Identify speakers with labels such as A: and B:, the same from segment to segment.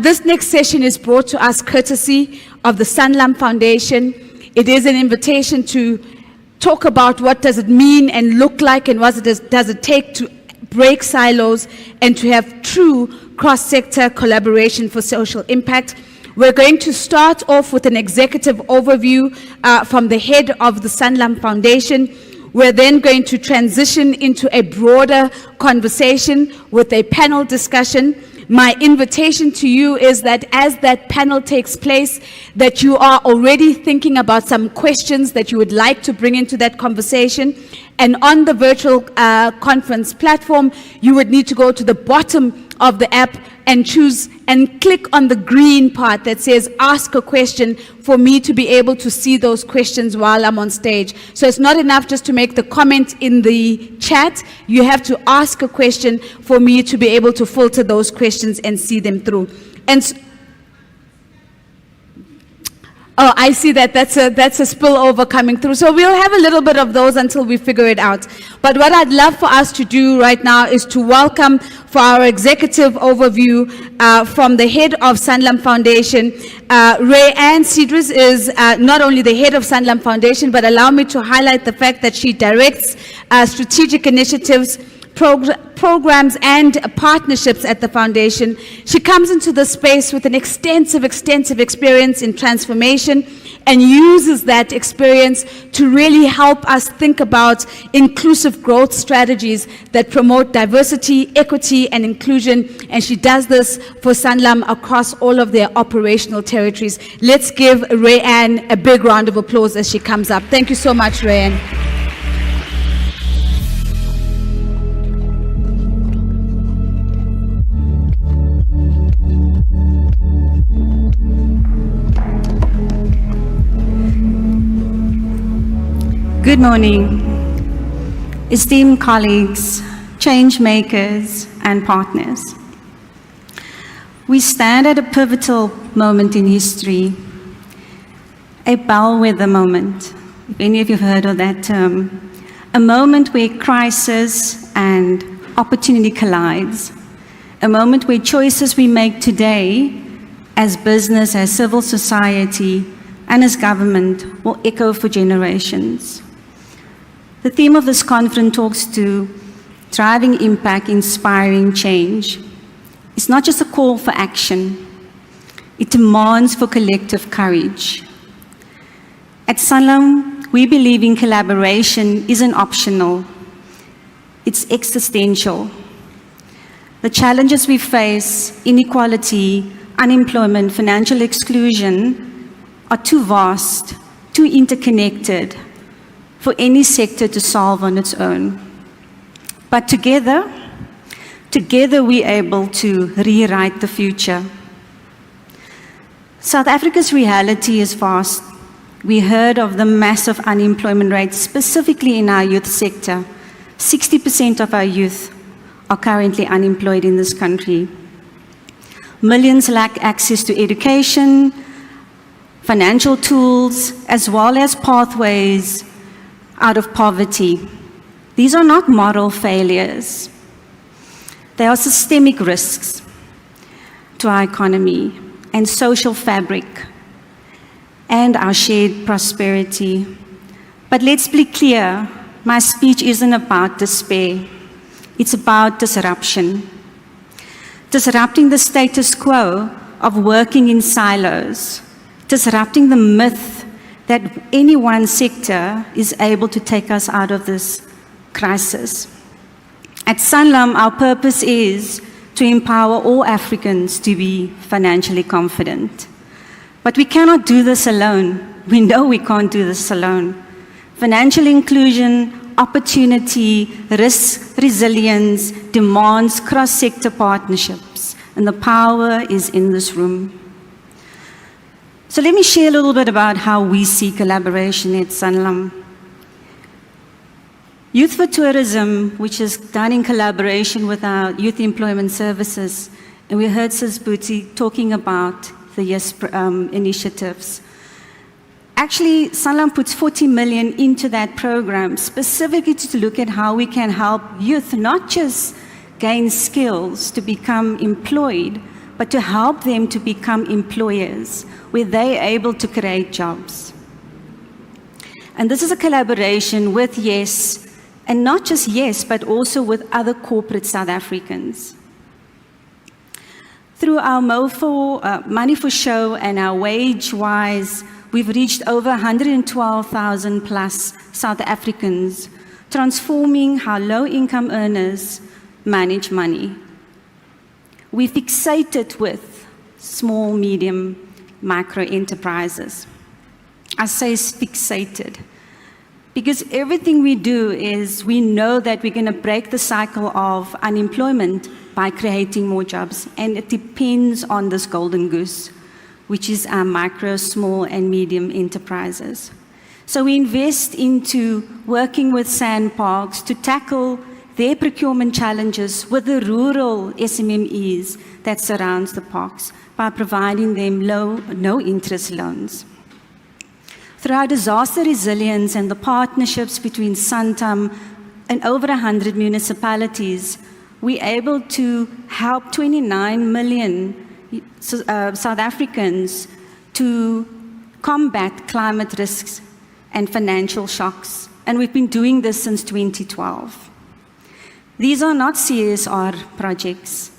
A: This next session is brought to us courtesy of the Sanlam Foundation. It is an invitation to talk about what does it mean and look like and what does it take to break silos and to have true cross-sector collaboration for social impact. We're going to start off with an executive overview from the head of the Sanlam Foundation. We're then going to transition into a broader conversation with a panel discussion. My invitation to you is that as that panel takes place, that you are already thinking about some questions that you would like to bring into that conversation. And on the virtual conference platform, you would need to go to the bottom of the app and choose and click on the green part that says ask a question for me to be able to see those questions while I'm on stage. So it's not enough just to make the comment in the chat. You have to ask a question for me to be able to filter those questions and see them through. And oh, I see that. That's a spillover coming through. So we'll have a little bit of those until we figure it out. But what I'd love for us to do right now is to welcome for our executive overview from the head of Sanlam Foundation. Rayanne Sedres is not only the head of Sanlam Foundation, but allow me to highlight the fact that she directs strategic initiatives, programs and partnerships at the foundation. She comes into the space with an extensive experience in transformation and uses that experience to really help us think about inclusive growth strategies that promote diversity, equity and inclusion, and she does this for Sanlam across all of their operational territories. Let's give Rayanne a big round of applause as she comes up. Thank you so much, Rayanne.
B: Good morning, esteemed colleagues, change makers, and partners. We stand at a pivotal moment in history, a bellwether moment, if any of you have heard of that term, a moment where crisis and opportunity collides, a moment where choices we make today as business, as civil society, and as government will echo for generations. The theme of this conference talks to driving impact, inspiring change. It's not just a call for action. It demands for collective courage. At Sanlam, we believe in collaboration isn't optional. It's existential. The challenges we face, inequality, unemployment, financial exclusion, are too vast, too interconnected for any sector to solve on its own. But together we're able to rewrite the future. South Africa's reality is vast. We heard of the massive unemployment rate, specifically in our youth sector. 60% of our youth are currently unemployed in this country. Millions lack access to education, financial tools, as well as pathways out of poverty. These are not moral failures. They are systemic risks to our economy and social fabric and our shared prosperity. But let's be clear, my speech isn't about despair. It's about disruption. Disrupting the status quo of working in silos, disrupting the myth that any one sector is able to take us out of this crisis. At Sanlam, our purpose is to empower all Africans to be financially confident. But we cannot do this alone. We know we can't do this alone. Financial inclusion, opportunity, risk resilience demands cross-sector partnerships, and the power is in this room. So let me share a little bit about how we see collaboration at Sanlam. Youth for Tourism, which is done in collaboration with our youth employment services, and we heard Sis Booty talking about the YES initiatives. Actually, Sanlam puts 40 million into that program, specifically to look at how we can help youth not just gain skills to become employed, but to help them to become employers where they're able to create jobs. And this is a collaboration with YES, and not just YES, but also with other corporate South Africans. Through our Money for Show and our WageWise, we've reached over 112,000 plus South Africans, transforming how low-income earners manage money. We fixated with small, medium, micro enterprises. I say fixated because everything we do is we know that we're going to break the cycle of unemployment by creating more jobs, and it depends on this golden goose, which is our micro, small, and medium enterprises. So we invest into working with sandparks to tackle their procurement challenges with the rural SMMEs that surrounds the parks by providing them no-interest loans. Through our disaster resilience and the partnerships between Santam and over 100 municipalities, we're able to help 29 million South Africans to combat climate risks and financial shocks. And we've been doing this since 2012. These are not CSR projects.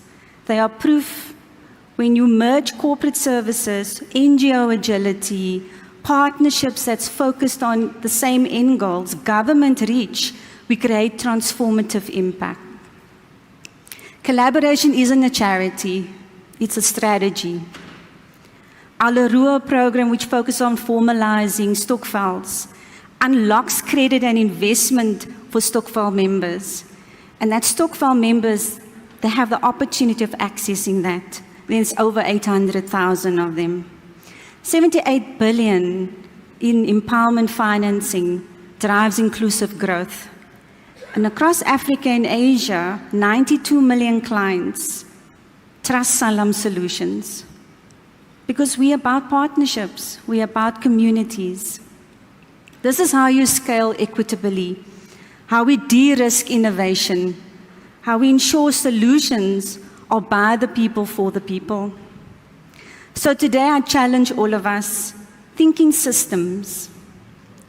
B: They are proof when you merge corporate services, NGO agility, partnerships that's focused on the same end goals, government reach, we create transformative impact. Collaboration isn't a charity, it's a strategy. Our Leroe program, which focuses on formalizing stokvels, unlocks credit and investment for stokvel members. And that stokvel members, they have the opportunity of accessing that. There's over 800,000 of them. 78 billion in empowerment financing drives inclusive growth. And across Africa and Asia, 92 million clients trust Sanlam solutions. Because we're about partnerships, we're about communities. This is how you scale equitably, how we de-risk innovation, how we ensure solutions are by the people for the people. So today I challenge all of us, thinking systems.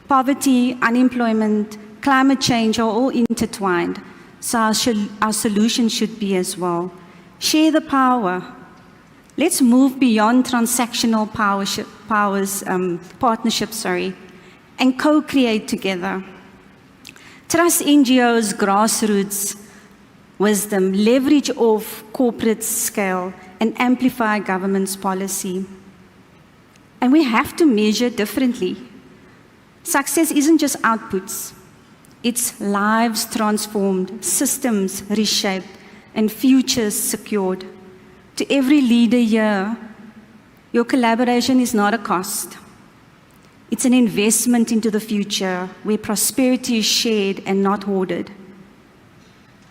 B: Poverty, unemployment, climate change are all intertwined, so our solution should be as well. Share the power. Let's move beyond transactional partnerships, and co-create together. Trust NGOs' grassroots wisdom, leverage off corporate scale, and amplify government's policy. And we have to measure differently. Success isn't just outputs. It's lives transformed, systems reshaped, and futures secured. To every leader here, your collaboration is not a cost. It's an investment into the future where prosperity is shared and not hoarded.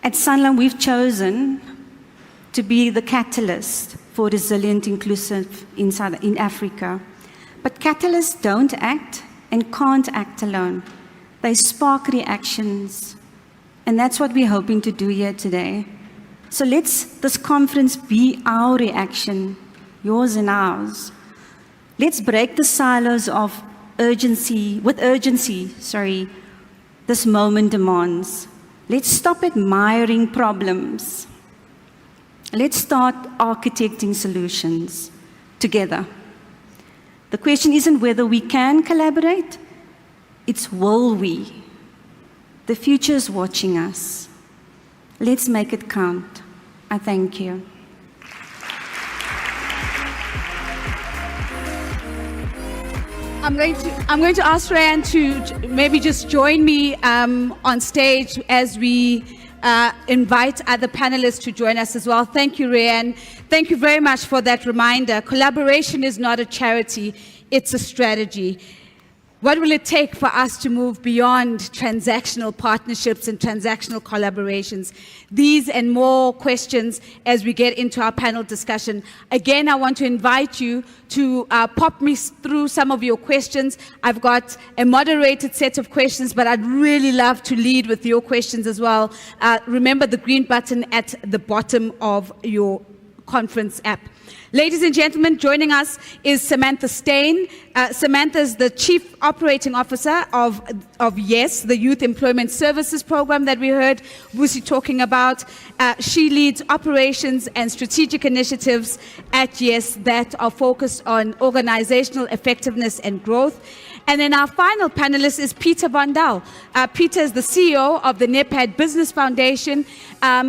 B: At Sanlam, we've chosen to be the catalyst for resilient, inclusive in Africa. But catalysts don't act and can't act alone. They spark reactions. And that's what we're hoping to do here today. So let's this conference be our reaction, yours and ours. Let's break the silos of urgency, this moment demands. Let's stop admiring problems. Let's start architecting solutions together. The question isn't whether we can collaborate, it's will we. The future is watching us. Let's make it count. I thank you.
A: I'm going to ask Ryan to maybe just join me on stage as we invite other panelists to join us as well. Thank you, Ryan. Thank you very much for that reminder. Collaboration is not a charity, it's a strategy. What will it take for us to move beyond transactional partnerships and transactional collaborations? These and more questions as we get into our panel discussion. Again, I want to invite you to pop me through some of your questions. I've got a moderated set of questions, but I'd really love to lead with your questions as well. Remember the green button at the bottom of your conference app. Ladies and gentlemen, joining us is Samantha Steyn. Samantha is the Chief Operating Officer of YES, the Youth Employment Services Program that we heard Vusi talking about. She leads operations and strategic initiatives at YES that are focused on organizational effectiveness and growth. And then our final panelist is Peter Varndell. Peter is the CEO of the NEPAD Business Foundation.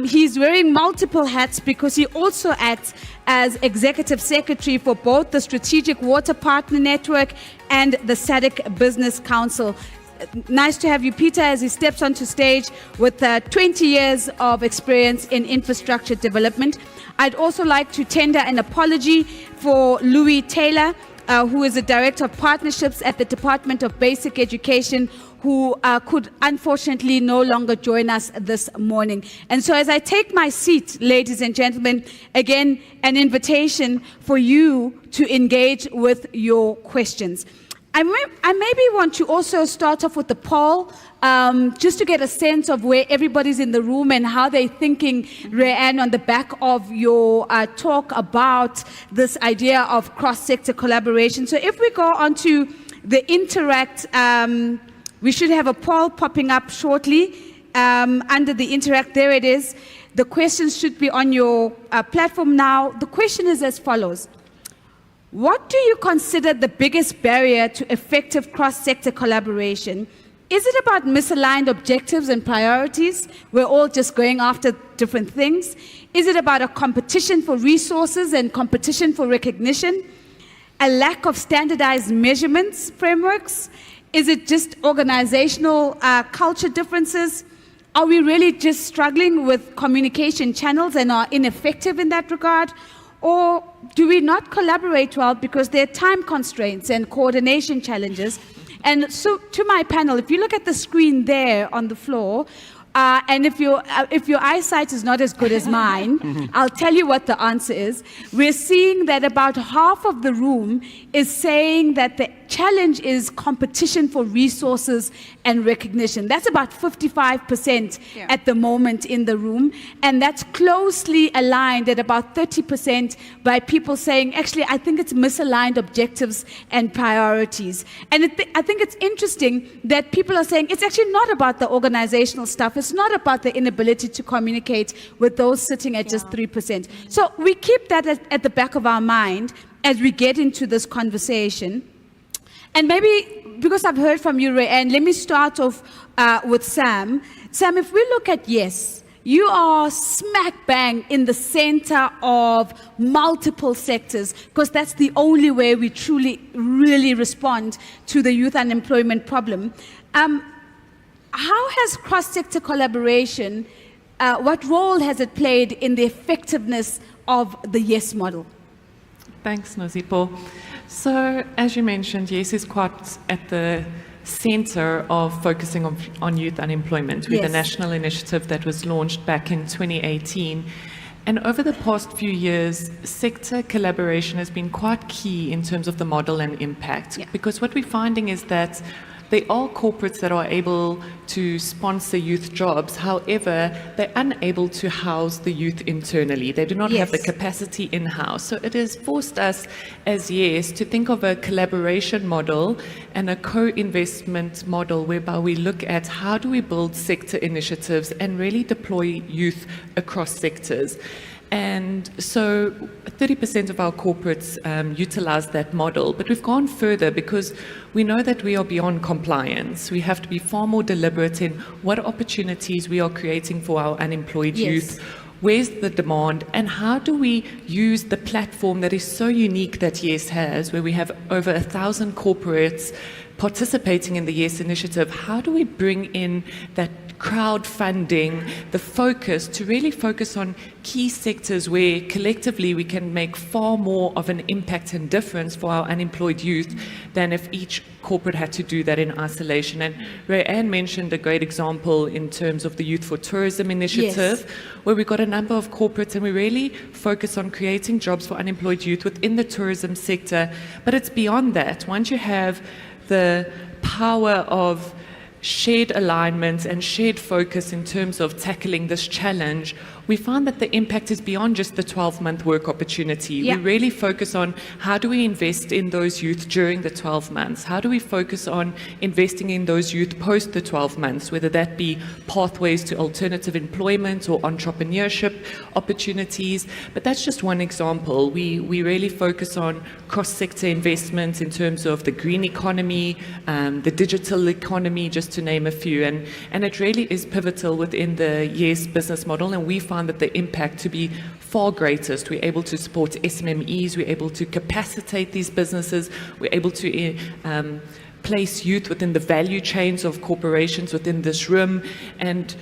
A: He's wearing multiple hats because he also acts as Executive Secretary for both the Strategic Water Partner Network and the SADC Business Council. Nice to have you, Peter, as he steps onto stage with 20 years of experience in infrastructure development. I'd also like to tender an apology for Louis Taylor, who is the Director of Partnerships at the Department of Basic Education, who could unfortunately no longer join us this morning. And so as I take my seat, ladies and gentlemen, again, an invitation for you to engage with your questions. I maybe want to also start off with the poll, just to get a sense of where everybody's in the room and how they're thinking, Rayanne, on the back of your talk about this idea of cross-sector collaboration. So if we go on to the Interact, we should have a poll popping up shortly under the Interact. There it is. The questions should be on your platform now. The question is as follows. What do you consider the biggest barrier to effective cross-sector collaboration? Is it about misaligned objectives and priorities? We're all just going after different things. Is it about a competition for resources and competition for recognition? A lack of standardized measurements frameworks? Is it just organizational culture differences? Are we really just struggling with communication channels and are ineffective in that regard? Or do we not collaborate well because there are time constraints and coordination challenges? And so to my panel, if you look at the screen there on the floor, and if your eyesight is not as good as mine, I'll tell you what the answer is. We're seeing that about half of the room is saying that the challenge is competition for resources and recognition. That's about 55% at the moment in the room, and that's closely aligned at about 30% by people saying, actually, I think it's misaligned objectives and priorities. And I think it's interesting that people are saying it's actually not about the organizational stuff. It's not about the inability to communicate with those sitting at just 3%. So we keep that at the back of our mind as we get into this conversation. And maybe, because I've heard from you, Rayanne, let me start off with Sam. Sam, if we look at YES, you are smack bang in the center of multiple sectors, because that's the only way we truly, really respond to the youth unemployment problem. How has cross-sector collaboration, what role has it played in the effectiveness of the YES model?
C: Thanks, Nozipho. So, as you mentioned, YES is quite at the center of focusing on youth unemployment with a national initiative that was launched back in 2018. And over the past few years, sector collaboration has been quite key in terms of the model and impact. Because what we're finding is that there are corporates that are able to sponsor youth jobs. However, they're unable to house the youth internally. They do not have the capacity in-house. So it has forced us as YES to think of a collaboration model and a co-investment model whereby we look at how do we build sector initiatives and really deploy youth across sectors. And so 30% of our corporates utilize that model, but we've gone further because we know that we are beyond compliance. We have to be far more deliberate in what opportunities we are creating for our unemployed youth, where's the demand, and how do we use the platform that is so unique that YES has, where we have over 1,000 corporates participating in the YES initiative. How do we bring in that crowdfunding, the focus to really focus on key sectors where collectively we can make far more of an impact and difference for our unemployed youth than if each corporate had to do that in isolation. And Rayanne mentioned a great example in terms of the Youth for Tourism initiative, where we got a number of corporates and we really focus on creating jobs for unemployed youth within the tourism sector. But it's beyond that. Once you have the power of shared alignment and shared focus in terms of tackling this challenge, we find that the impact is beyond just the 12-month work opportunity.
A: Yeah.
C: We really focus on how do we invest in those youth during the 12 months? How do we focus on investing in those youth post the 12 months, whether that be pathways to alternative employment or entrepreneurship opportunities? But that's just one example. We really focus on cross-sector investments in terms of the green economy, the digital economy, just to name a few. And it really is pivotal within the YES business model, and we find that the impact to be far greatest. We're able to support SMMEs, we're able to capacitate these businesses, we're able to place youth within the value chains of corporations within this room. And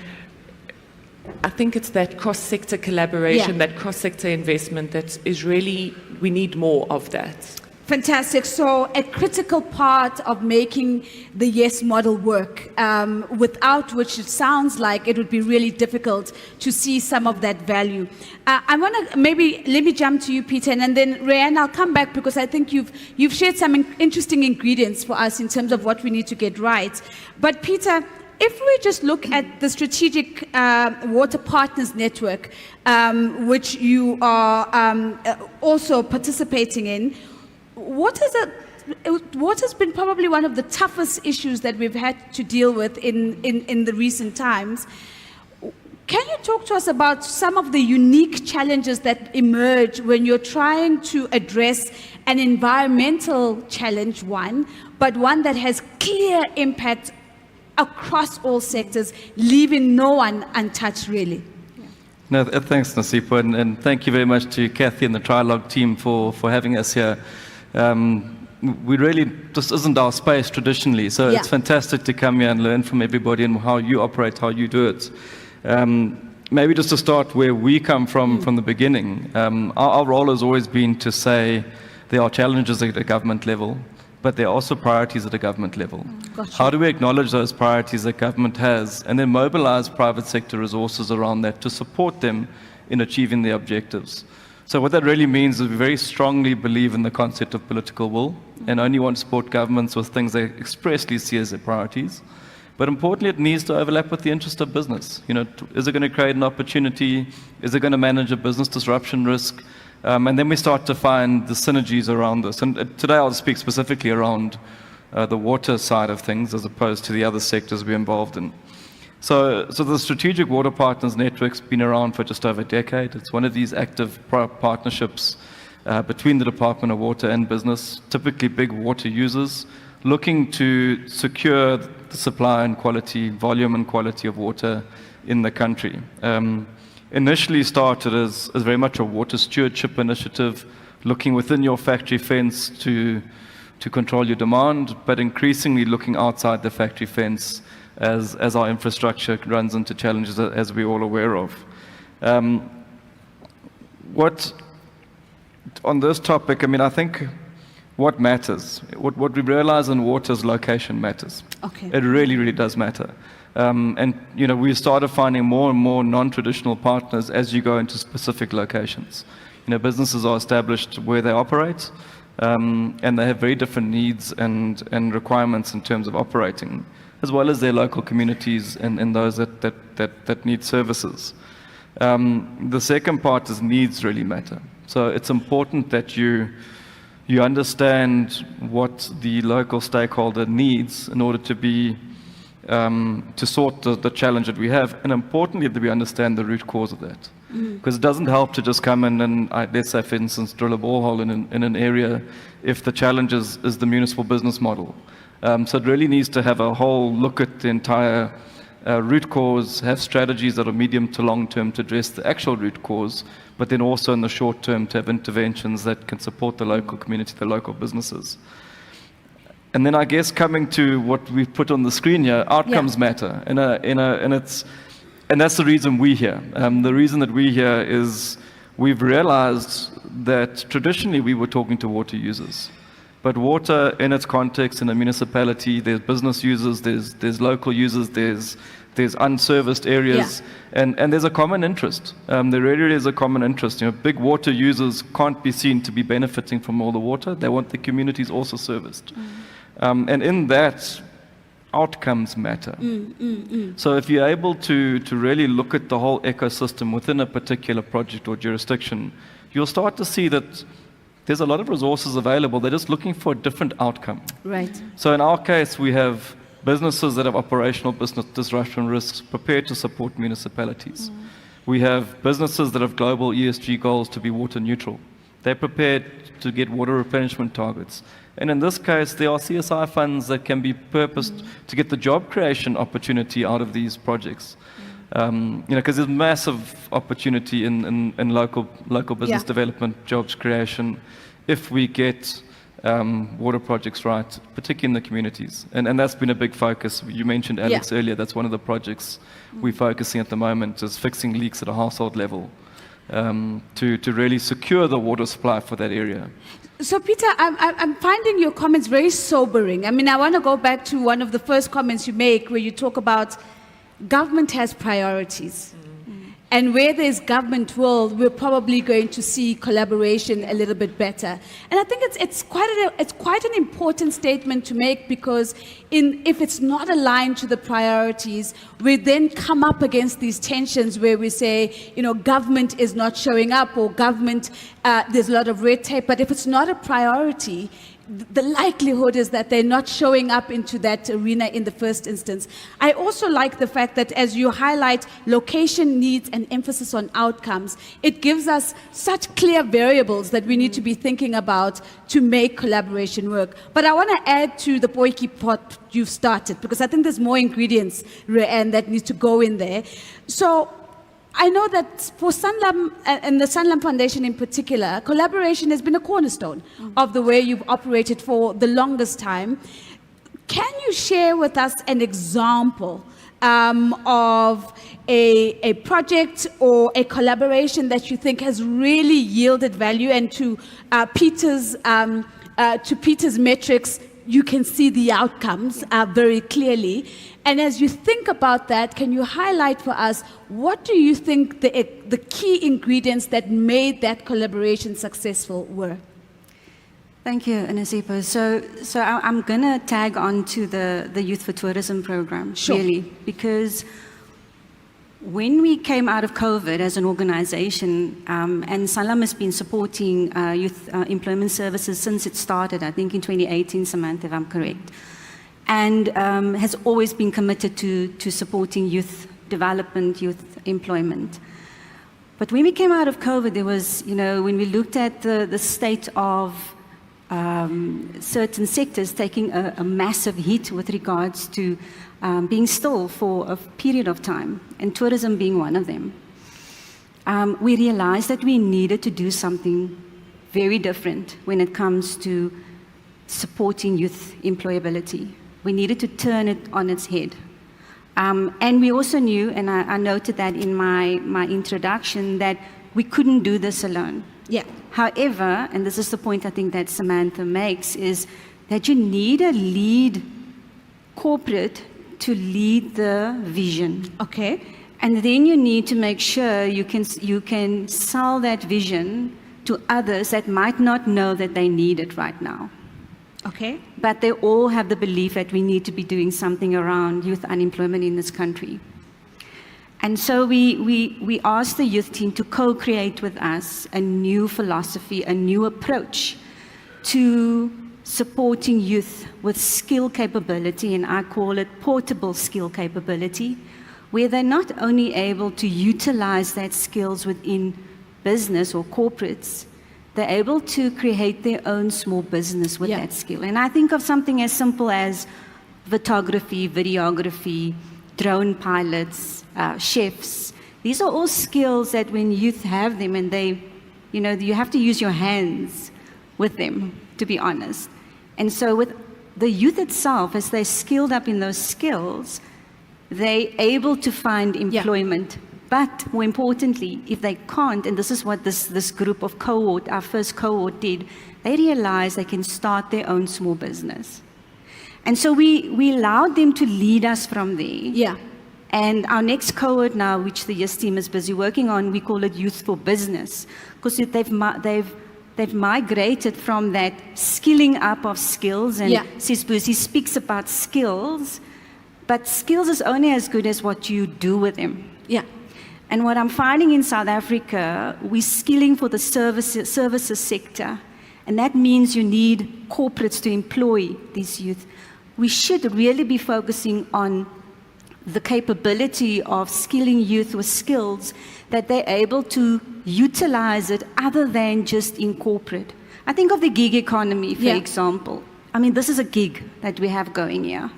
C: I think it's that cross-sector collaboration, that cross-sector investment that is really, we need more of that.
A: Fantastic. So a critical part of making the YES model work, without which it sounds like it would be really difficult to see some of that value. I want to let me jump to you, Peter, and then Rayanne, I'll come back because I think you've shared some interesting ingredients for us in terms of what we need to get right. But Peter, if we just look at the Strategic Water Partners Network, which you are also participating in, what has been probably one of the toughest issues that we've had to deal with in the recent times? Can you talk to us about some of the unique challenges that emerge when you're trying to address an environmental challenge, but one that has clear impact across all sectors, leaving no one untouched, really?
D: No, thanks, Nasipo, and thank you very much to Kathy and the Trilog team for having us here. We really, this isn't our space traditionally, so it's fantastic to come here and learn from everybody and how you operate, how you do it. Maybe just to start where we come from the beginning, our role has always been to say there are challenges at a government level, but there are also priorities at a government level.
A: Gotcha.
D: How do we acknowledge those priorities that government has and then mobilize private sector resources around that to support them in achieving their objectives? So what that really means is we very strongly believe in the concept of political will and only want to support governments with things they expressly see as their priorities. But importantly, it needs to overlap with the interest of business. You know, is it going to create an opportunity? Is it going to manage a business disruption risk? And then we start to find the synergies around this. And today I'll speak specifically around the water side of things as opposed to the other sectors we're involved in. So the Strategic Water Partners Network's been around for just over a decade. It's one of these active partnerships between the Department of Water and business, typically big water users, looking to secure the supply and quality, volume and quality of water in the country. Initially started as very much a water stewardship initiative, looking within your factory fence to control your demand, but increasingly looking outside the factory fence as our infrastructure runs into challenges, as we're all aware of. On this topic, I mean, I think what matters, what we realize in water is location matters.
A: Okay.
D: It really, really does matter. And, you know, we started finding more and more non-traditional partners as you go into specific locations. You know, businesses are established where they operate, and they have very different needs and requirements in terms of operating, as well as their local communities and those that need services. The second part is needs really matter. So it's important that you understand what the local stakeholder needs in order to be to sort the challenge that we have, and importantly that we understand the root cause of that. Because it doesn't help to just come in and, let's say for instance, drill a borehole in an area if the challenge is the municipal business model. So it really needs to have a whole look at the entire root cause, have strategies that are medium to long term to address the actual root cause, but then also in the short term to have interventions that can support the local community, the local businesses. And then I guess coming to what we've put on the screen here, outcomes matter, and that's the reason we're here. The reason that we're here is we've realized that traditionally we were talking to water users, but water in its context in a municipality, there's business users, there's local users, there's unserviced areas, and there's a common interest. There really is a common interest. You know, big water users can't be seen to be benefiting from all the water. They want the communities also serviced. And in that, outcomes matter. So if you're able to really look at the whole ecosystem within a particular project or jurisdiction, you'll start to see that there's a lot of resources available. They're just looking for a different outcome.
A: Right.
D: So in our case, we have businesses that have operational business disruption risks prepared to support municipalities. We have businesses that have global ESG goals to be water neutral. They're prepared to get water replenishment targets. And in this case, there are CSI funds that can be purposed to get the job creation opportunity out of these projects. Because there's massive opportunity in local business development, jobs creation, if we get water projects right, particularly in the communities. And that's been a big focus. You mentioned Alex earlier. That's one of the projects we're focusing at the moment, is fixing leaks at a household level to really secure the water supply for that area.
A: So, Peter, I'm finding your comments very sobering. I mean, I want to go back to one of the first comments you make where you talk about government has priorities. And where there's government will, we're probably going to see collaboration a little bit better. And I think it's quite an important statement to make, because if it's not aligned to the priorities, we then come up against these tensions where we say, government is not showing up, or government, there's a lot of red tape. But if it's not a priority, the likelihood is that they're not showing up into that arena in the first instance. I also like the fact that as you highlight location needs and emphasis on outcomes, it gives us such clear variables that we need to be thinking about to make collaboration work. But I want to add to the Potjie pot you've started, because I think there's more ingredients, and that needs to go in there. So I know that for Sanlam and the Sanlam Foundation in particular, collaboration has been a cornerstone of the way you've operated for the longest time. Can you share with us an example of a project or a collaboration that you think has really yielded value, and to Peter's metrics, you can see the outcomes very clearly? And as you think about that, can you highlight for us, what do you think the key ingredients that made that collaboration successful were?
B: Thank you, Nosipo. So I'm going to tag on to the Youth for Tourism program, really, because when we came out of COVID as an organization, and Sanlam has been supporting youth employment services since it started, I think in 2018, Samantha, if I'm correct, and has always been committed to supporting youth development, youth employment. But when we came out of COVID, there was, when we looked at the state of certain sectors taking a massive hit with regards to being still for a period of time, and tourism being one of them, we realized that we needed to do something very different when it comes to supporting youth employability. We needed to turn it on its head. And we also knew, and I noted that in my introduction, that we couldn't do this alone.
A: Yeah.
B: However, and this is the point I think that Samantha makes, is that you need a lead corporate to lead the vision.
A: Okay.
B: And then you need to make sure you can sell that vision to others that might not know that they need it right now.
A: Okay.
B: But they all have the belief that we need to be doing something around youth unemployment in this country. And so we asked the youth team to co-create with us a new philosophy, a new approach to supporting youth with skill capability, and I call it portable skill capability, where they're not only able to utilize that skills within business or corporates, they're able to create their own small business with that skill. And I think of something as simple as photography, videography, drone pilots, chefs. These are all skills that when youth have them, and you have to use your hands with them, to be honest. And so with the youth itself, as they're skilled up in those skills, they're able to find employment. But more importantly, if they can't, and this is what this group of cohort, our first cohort did, they realized they can start their own small business. And so we allowed them to lead us from there.
A: Yeah.
B: And our next cohort now, which the YES team is busy working on, we call it Youth for Business, because they've migrated from that skilling up of skills, and Sisbusi speaks about skills, But skills is only as good as what you do with them.
A: Yeah.
B: And what I'm finding in South Africa, we're skilling for the services sector. And that means you need corporates to employ these youth. We should really be focusing on the capability of skilling youth with skills that they're able to utilize it other than just in corporate. I think of the gig economy, for example. I mean, this is a gig that we have going here.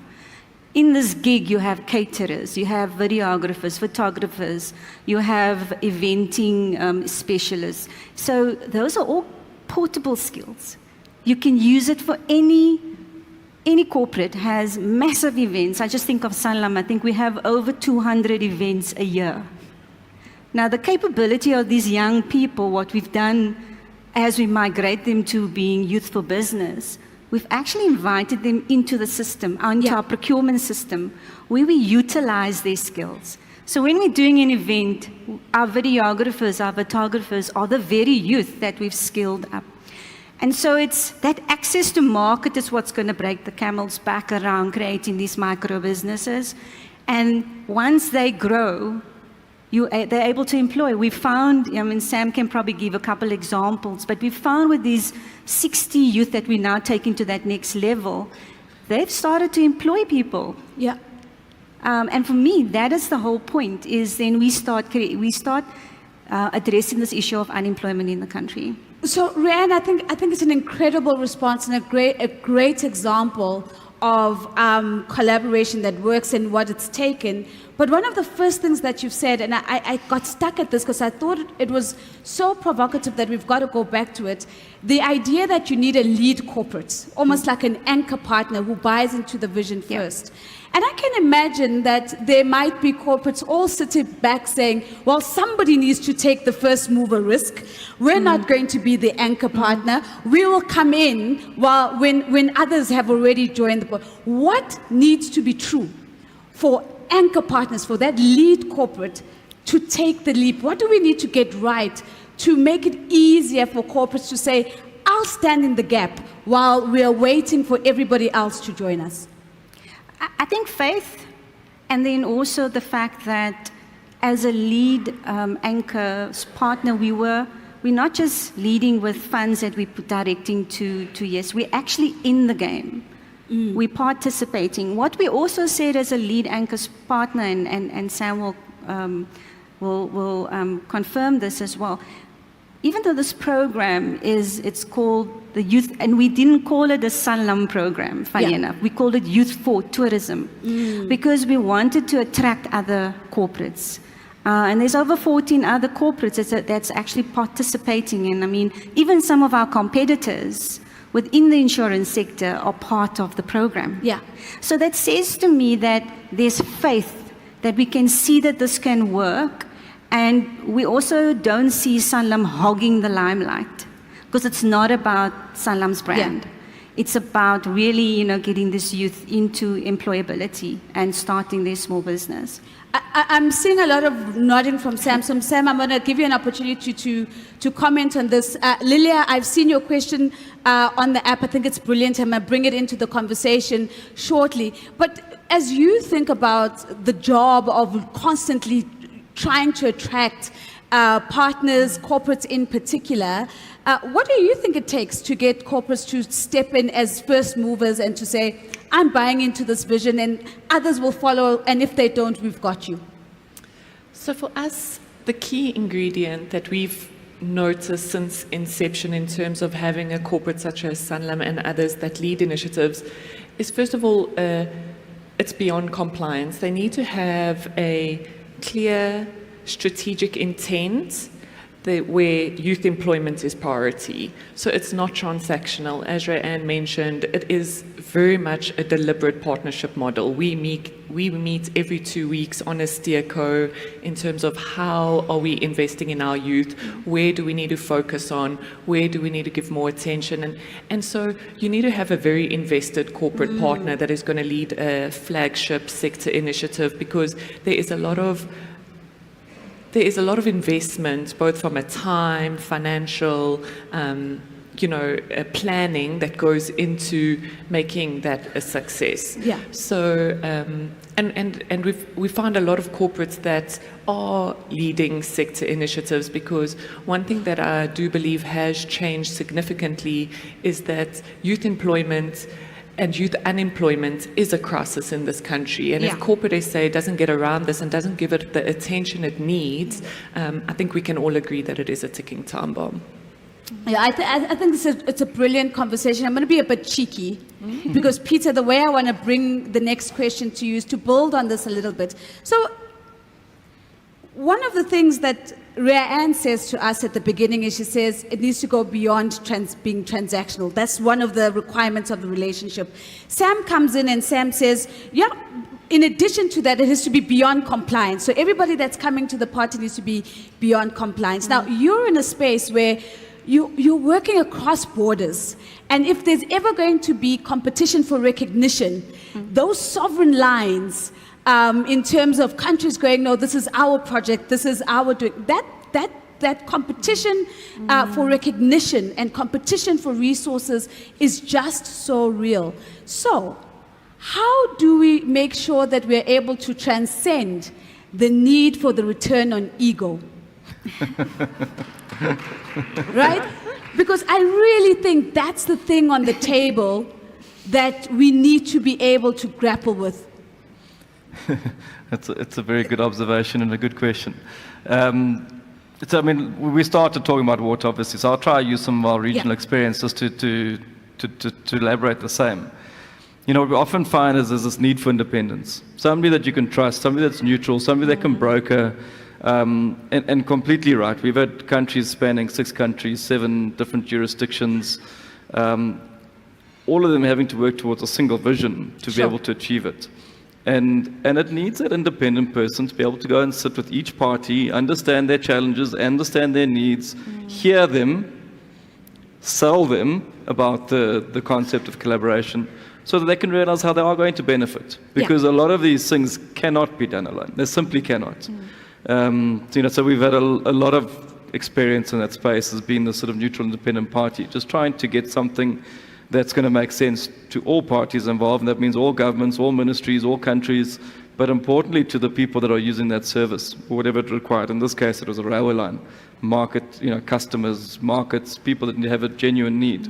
B: In this gig, you have caterers, you have videographers, photographers, you have eventing specialists. So those are all portable skills. You can use it for any corporate has massive events. I just think of Sanlam. I think we have over 200 events a year. Now, the capability of these young people, what we've done as we migrate them to being youth for business, we've actually invited them into the system, into our procurement system, where we utilize their skills. So when we're doing an event, our videographers, our photographers are the very youth that we've skilled up. And so it's that access to market is what's going to break the camel's back around creating these micro businesses. And once they grow, they're able to employ. We found, I mean, Sam can probably give a couple examples, but we found with these 60 youth that we now taking to that next level, they've started to employ people.
A: Yeah.
B: And for me, that is the whole point, is then we start addressing this issue of unemployment in the country.
A: So, Rianne, I think it's an incredible response and a great example of collaboration that works and what it's taken. But one of the first things that you've said, and I got stuck at this because I thought it was so provocative that we've got to go back to it, the idea that you need a lead corporate, almost like an anchor partner who buys into the vision first. And I can imagine that there might be corporates all sitting back saying, well, somebody needs to take the first mover risk. We're not going to be the anchor partner. We will come in when others have already joined the board. What needs to be true for anchor partners, for that lead corporate to take the leap? What do we need to get right to make it easier for corporates to say, I'll stand in the gap while we are waiting for everybody else to join us?
B: I think faith, and then also the fact that as a lead anchor partner, we're not just leading with funds that we put directing to yes, we're actually in the game. We're participating. What we also said as a lead anchor partner, and Sam will confirm this as well, even though this program it's called the Youth, and we didn't call it a Sanlam program, funny enough. We called it Youth for Tourism, because we wanted to attract other corporates. And there's over 14 other corporates that's actually participating in. I mean, even some of our competitors within the insurance sector are part of the program.
A: Yeah.
B: So that says to me that there's faith that we can see that this can work. And we also don't see Sanlam hogging the limelight, because it's not about Sanlam's brand. It's about really, getting this youth into employability and starting their small business.
A: I'm seeing a lot of nodding from Sam. So Sam, I'm going to give you an opportunity to comment on this. Lilia, I've seen your question on the app. I think it's brilliant. I'm going to bring it into the conversation shortly. But as you think about the job of constantly trying to attract partners, corporates in particular, what do you think it takes to get corporates to step in as first movers and to say, I'm buying into this vision and others will follow, and if they don't, we've got you?
C: So for us, the key ingredient that we've noticed since inception in terms of having a corporate such as Sanlam and others that lead initiatives is, first of all, it's beyond compliance. They need to have a clear strategic intent where youth employment is priority. So it's not transactional. As Rianne mentioned, it is very much a deliberate partnership model. We meet every 2 weeks on a steerco in terms of how are we investing in our youth, where do we need to focus on, where do we need to give more attention. And so you need to have a very invested corporate partner that is going to lead a flagship sector initiative, because there is a lot of investment, both from a time, financial, planning that goes into making that a success.
A: Yeah.
C: So, and we find a lot of corporates that are leading sector initiatives, because one thing that I do believe has changed significantly is that youth employment and youth unemployment is a crisis in this country. And if corporate SA doesn't get around this and doesn't give it the attention it needs, I think we can all agree that it is a ticking time bomb.
A: Yeah, I think it's a brilliant conversation. I'm going to be a bit cheeky because, Peter, the way I want to bring the next question to you is to build on this a little bit. So one of the things that Rhea Ann says to us at the beginning is she says it needs to go beyond being transactional. That's one of the requirements of the relationship. Sam comes in and Sam says, yeah, in addition to that, it has to be beyond compliance. So everybody that's coming to the party needs to be beyond compliance. Now, you're in a space where you're working across borders. And if there's ever going to be competition for recognition, those sovereign lines, in terms of countries going, no, this is our project, this is our doing, that competition for recognition and competition for resources is just so real. So how do we make sure that we're able to transcend the need for the return on ego? Right? Because I really think that's the thing on the table that we need to be able to grapple with.
D: It's a very good observation and a good question. So, I mean, we started talking about water, obviously, so I'll try to use some of our regional experience just to elaborate the same. What we often find is there's this need for independence. Somebody that you can trust, somebody that's neutral, somebody that can broker, and completely right. We've had countries spanning 6 countries, 7 different jurisdictions, all of them having to work towards a single vision to be able to achieve it. And it needs that independent person to be able to go and sit with each party, understand their challenges, understand their needs, hear them, sell them about the concept of collaboration, so that they can realize how they are going to benefit. Because a lot of these things cannot be done alone. They simply cannot. So we've had a lot of experience in that space as being the sort of neutral independent party, just trying to get something that's going to make sense to all parties involved, and that means all governments, all ministries, all countries, but importantly to the people that are using that service, whatever it required. In this case, it was a railway line, market, customers, markets, people that have a genuine need.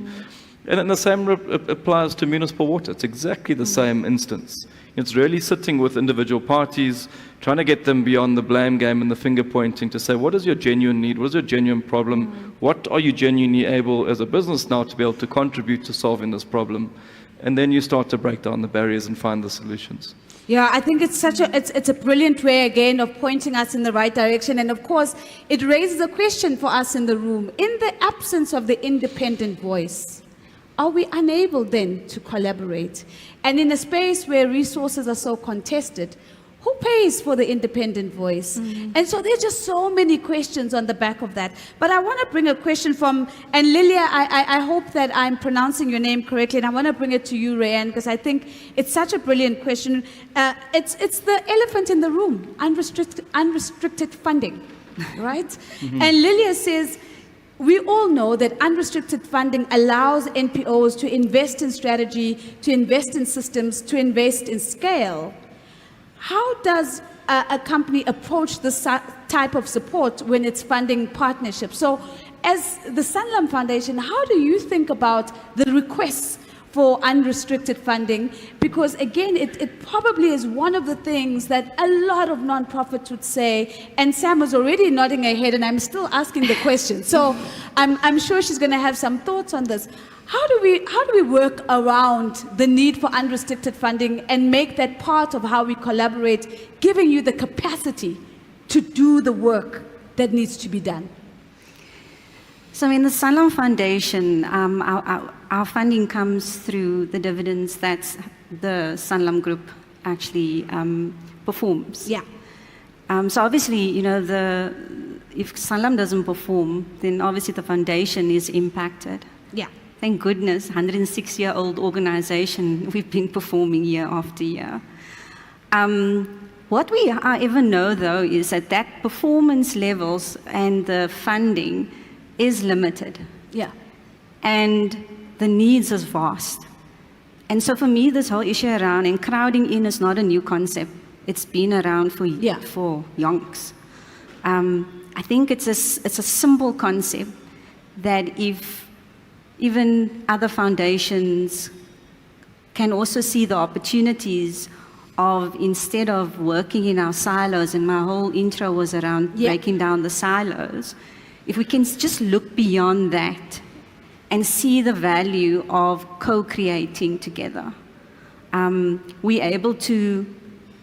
D: And then the same applies to municipal water. It's exactly the same instance. It's really sitting with individual parties, trying to get them beyond the blame game and the finger pointing to say, what is your genuine need? What is your genuine problem? What are you genuinely able as a business now to be able to contribute to solving this problem? And then you start to break down the barriers and find the solutions.
A: Yeah, I think it's it's a brilliant way again of pointing us in the right direction. And of course, it raises a question for us in the room. In the absence of the independent voice, are we unable then to collaborate? And in a space where resources are so contested, who pays for the independent voice? And so there's just so many questions on the back of that. But I want to bring a question from, and Lilia, I hope that I'm pronouncing your name correctly, and I want to bring it to you, Rayanne, because I think it's such a brilliant question. It's the elephant in the room, unrestricted funding, right? And Lilia says, we all know that unrestricted funding allows NPOs to invest in strategy, to invest in systems, to invest in scale. How does a company approach this type of support when it's funding partnerships? So as the Sanlam Foundation, how do you think about the requests for unrestricted funding? Because again, it probably is one of the things that a lot of nonprofits would say, and Sam was already nodding her head, and I'm still asking the question. So I'm sure she's going to have some thoughts on this. How do we work around the need for unrestricted funding and make that part of how we collaborate, giving you the capacity to do the work that needs to be done?
B: So in the Sanlam Foundation, our funding comes through the dividends that the Sanlam Group actually performs.
A: Yeah.
B: So obviously, if Sanlam doesn't perform, then obviously the foundation is impacted.
A: Yeah.
B: Thank goodness, 106-year-old organization, we've been performing year after year. What we ever know, though, is that performance levels and the funding is limited.
A: Yeah.
B: and the needs is vast. And so for me, this whole issue around, and crowding in is not a new concept. It's been around for yonks. I think it's a simple concept that if even other foundations can also see the opportunities of, instead of working in our silos, and my whole intro was around breaking down the silos, if we can just look beyond that and see the value of co-creating together, we're able to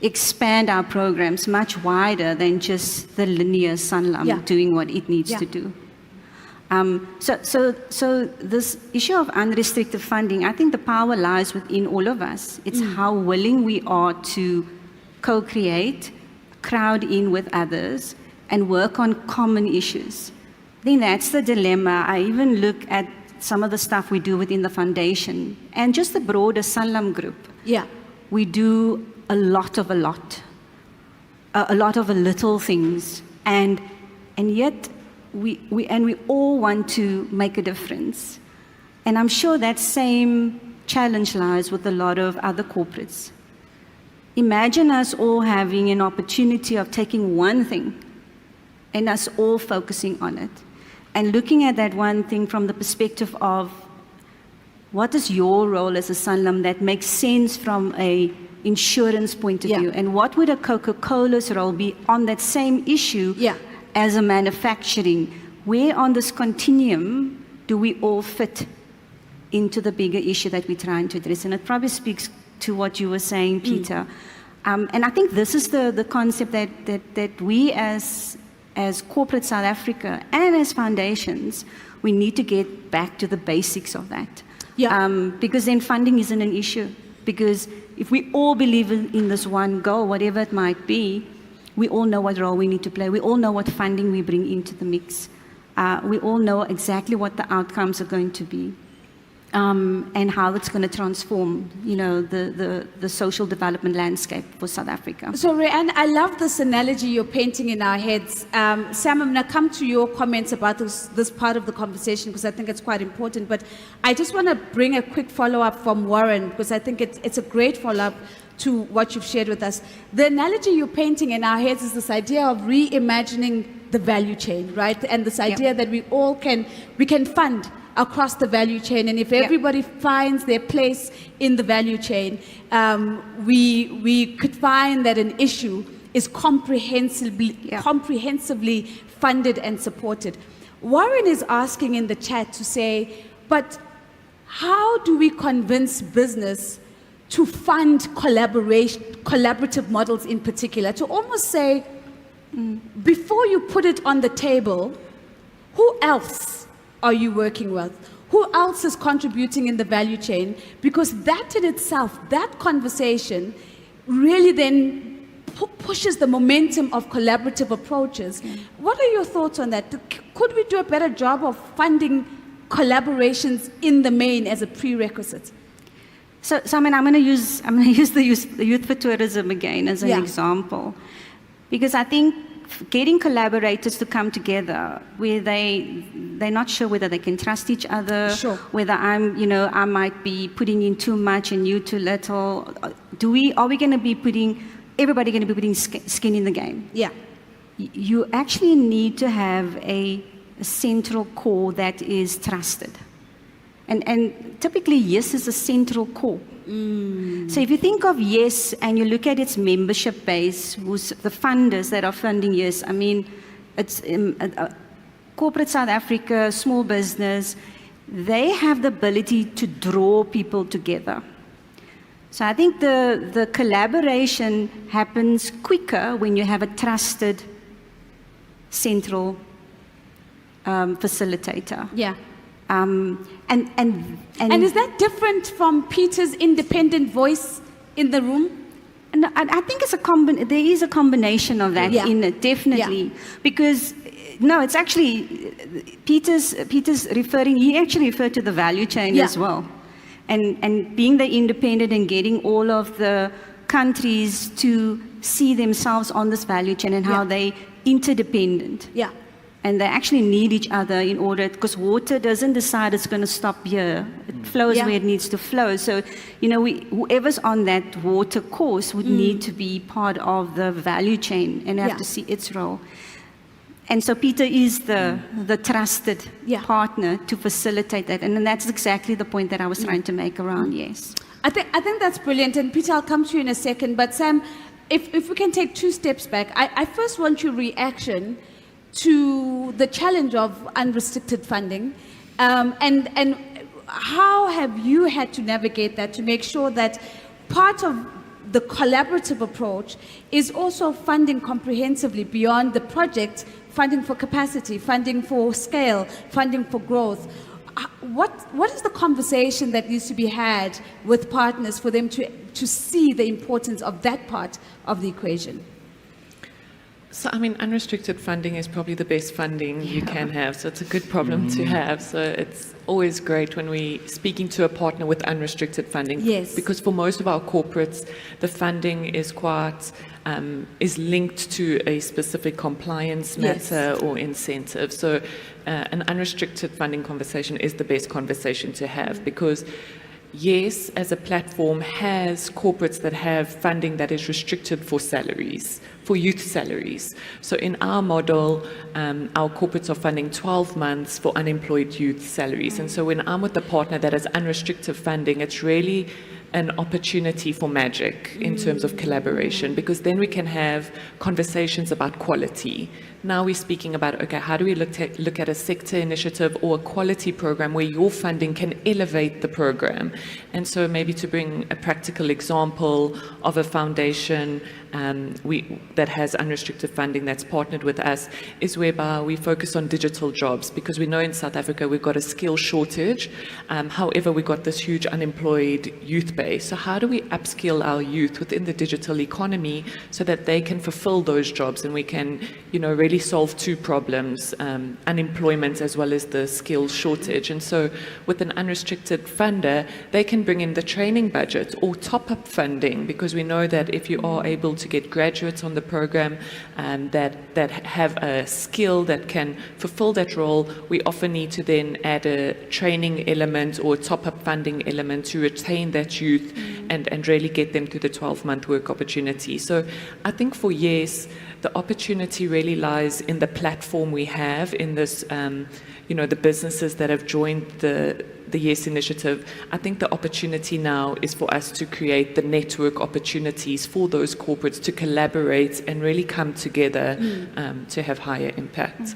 B: expand our programs much wider than just the linear Sanlam doing what it needs to do. So this issue of unrestricted funding, I think the power lies within all of us. It's how willing we are to co-create, crowd in with others, and work on common issues. I think that's the dilemma. I even look at some of the stuff we do within the foundation and just the broader Sanlam group.
A: Yeah.
B: We do a lot of a little things, and yet we all want to make a difference. And I'm sure that same challenge lies with a lot of other corporates. Imagine us all having an opportunity of taking one thing and us all focusing on it, and looking at that one thing from the perspective of what is your role as a Sanlam that makes sense from a insurance point of view, and what would a Coca-Cola's role be on that same issue as a manufacturing? Where on this continuum do we all fit into the bigger issue that we're trying to address? And it probably speaks to what you were saying, Peter. And I think this is the concept that we as corporate South Africa and as foundations, we need to get back to the basics of that. Because then funding isn't an issue. Because if we all believe in this one goal, whatever it might be, we all know what role we need to play. We all know what funding we bring into the mix. We all know exactly what the outcomes are going to be, and how it's going to transform, the social development landscape for South Africa.
A: So, Rayane, I love this analogy you're painting in our heads. Sam, I'm going to come to your comments about this part of the conversation because I think it's quite important. But I just want to bring a quick follow-up from Warren because I think it's a great follow-up to what you've shared with us. The analogy you're painting in our heads is this idea of reimagining the value chain, right? And this idea that we can fund across the value chain, and if everybody finds their place in the value chain, we could find that an issue is comprehensively funded and supported. Warren is asking in the chat to say, but how do we convince business to fund collaborative models in particular, to almost say, before you put it on the table, who else are you working with? Who else is contributing in the value chain? Because that in itself, that conversation really then pushes the momentum of collaborative approaches. What are your thoughts on that? Could we do a better job of funding collaborations in the main as a prerequisite?
B: So I mean, I'm going to use the Youth for Tourism again as an example, because I think getting collaborators to come together where they're not sure whether they can trust each other, whether I might be putting in too much and you too little. Are we going to be everybody going to be putting skin in the game? Yeah. You actually need to have a central core that is trusted. And typically, YES is a central core. So if you think of YES and you look at its membership base, who's the funders that are funding YES, I mean, it's corporate South Africa, small business, they have the ability to draw people together. So I think the collaboration happens quicker when you have a trusted central facilitator. Yeah. And
A: is that different from Peter's independent voice in the room?
B: And I think it's there is a combination of that in it, definitely. Because no, it's actually Peter's referring. He actually referred to the value chain as well, and being the independent and getting all of the countries to see themselves on this value chain and how they interdependent.
A: Yeah.
B: And they actually need each other in order, because water doesn't decide it's going to stop here. It flows
A: Yeah.
B: where it needs to flow. So, whoever's on that water course would need to be part of the value chain and have
A: Yeah.
B: to see its role. And so Peter is the trusted
A: Yeah.
B: partner to facilitate that. And then that's exactly the point that I was trying to make around, yes.
A: I think that's brilliant. And Peter, I'll come to you in a second. But Sam, if we can take 2 steps back, I first want your reaction to the challenge of unrestricted funding, and how have you had to navigate that to make sure that part of the collaborative approach is also funding comprehensively beyond the project, funding for capacity, funding for scale, funding for growth. What is the conversation that needs to be had with partners for them to see the importance of that part of the equation?
C: So, I mean, unrestricted funding is probably the best funding you can have. So it's a good problem to have. So it's always great when we're speaking to a partner with unrestricted funding.
A: Yes.
C: Because for most of our corporates, the funding is quite, is linked to a specific compliance
A: Yes.
C: matter or incentive. So an unrestricted funding conversation is the best conversation to have, because yes, as a platform, has corporates that have funding that is restricted for salaries, for youth salaries. So in our model, our corporates are funding 12 months for unemployed youth salaries. And so when I'm with a partner that has unrestricted funding, it's really an opportunity for magic in terms of collaboration, because then we can have conversations about quality. Now we're speaking about, okay, how do we look at a sector initiative or a quality program where your funding can elevate the program? And so maybe to bring a practical example of a foundation that has unrestricted funding that's partnered with us is whereby we focus on digital jobs, because we know in South Africa we've got a skill shortage. However, we've got this huge unemployed youth base. So how do we upskill our youth within the digital economy so that they can fulfill those jobs, and we can, really solve 2 problems, unemployment as well as the skills shortage. And so with an unrestricted funder, they can bring in the training budget or top-up funding, because we know that if you are able to get graduates on the program that have a skill that can fulfill that role, we often need to then add a training element or top-up funding element to retain that youth and really get them to the 12-month work opportunity. So I think for yes, the opportunity really lies in the platform we have in this, the businesses that have joined the YES initiative. I think the opportunity now is for us to create the network opportunities for those corporates to collaborate and really come together to have higher impact.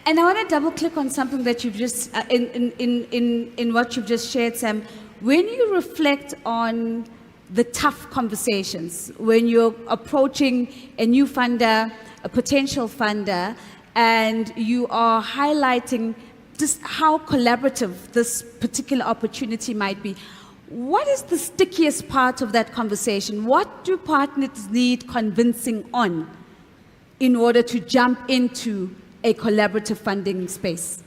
A: And I want to double click on something that you've just, in what you've just shared, Sam. When you reflect on the tough conversations, when you're approaching a new funder, a potential funder, and you are highlighting just how collaborative this particular opportunity might be, what is the stickiest part of that conversation? What do partners need convincing on in order to jump into a collaborative funding space?